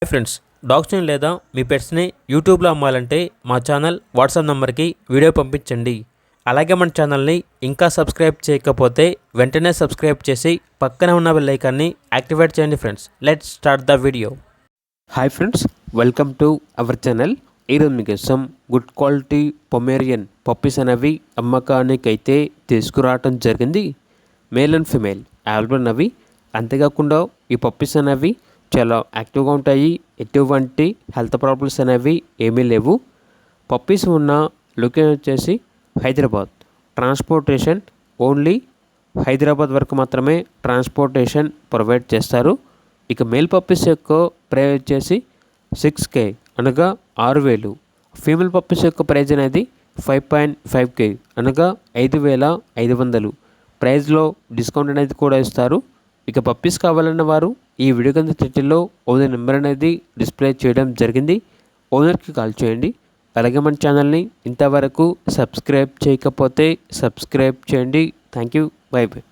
Hi friends, డాగ్స్ని లేదా మీ పెట్స్ని యూట్యూబ్లో అమ్మాలంటే మా ఛానల్ వాట్సాప్ నెంబర్కి వీడియో పంపించండి. అలాగే మన ఛానల్ని ఇంకా సబ్స్క్రైబ్ చేయకపోతే వెంటనే సబ్స్క్రైబ్ చేసి పక్కనే ఉన్న బెల్ ఐకాన్ని యాక్టివేట్ చేయండి. Friends, let's start the video. Hi friends, welcome to our channel. ఈరోజు మీకోసం గుడ్ క్వాలిటీ పొమేరియన్ పప్పీస్ అనేవి అమ్మకానికి అయితే తీసుకురావడం జరిగింది. మేల్ అండ్ ఫిమేల్ అవైలబుల్ అన్నవి. అంతేకాకుండా ఈ పప్పీస్ అనేవి చాలా యాక్టివ్గా ఉంటాయి. ఎటువంటి హెల్త్ ప్రాబ్లమ్స్ అనేవి ఏమీ లేవు. పప్పీస్ ఉన్న లొకేషన్ వచ్చేసి హైదరాబాద్. ట్రాన్స్పోర్టేషన్ ఓన్లీ హైదరాబాద్ వరకు మాత్రమే ట్రాన్స్పోర్టేషన్ ప్రొవైడ్ చేస్తారు. ఇక మేల్ పప్పీస్ యొక్క ప్రైస్ వచ్చేసి 6K అనగా 6,000. ఫీమేల్ పప్పీస్ యొక్క ప్రైజ్ అనేది 5.5K అనగా 5,500. ప్రైజ్లో డిస్కౌంట్ అనేది కూడా ఇస్తారు. ఇక పప్పీస్ కావాలన్న వారు ఈ వీడియో కింద టైటిల్లో ఓనర్ నెంబర్ అనేది డిస్ప్లే చేయడం జరిగింది. ఓనర్కి కాల్ చేయండి. అలాగే మన ఛానల్ని ఇంతవరకు సబ్స్క్రైబ్ చేయకపోతే సబ్స్క్రైబ్ చేయండి. Thank you. By by.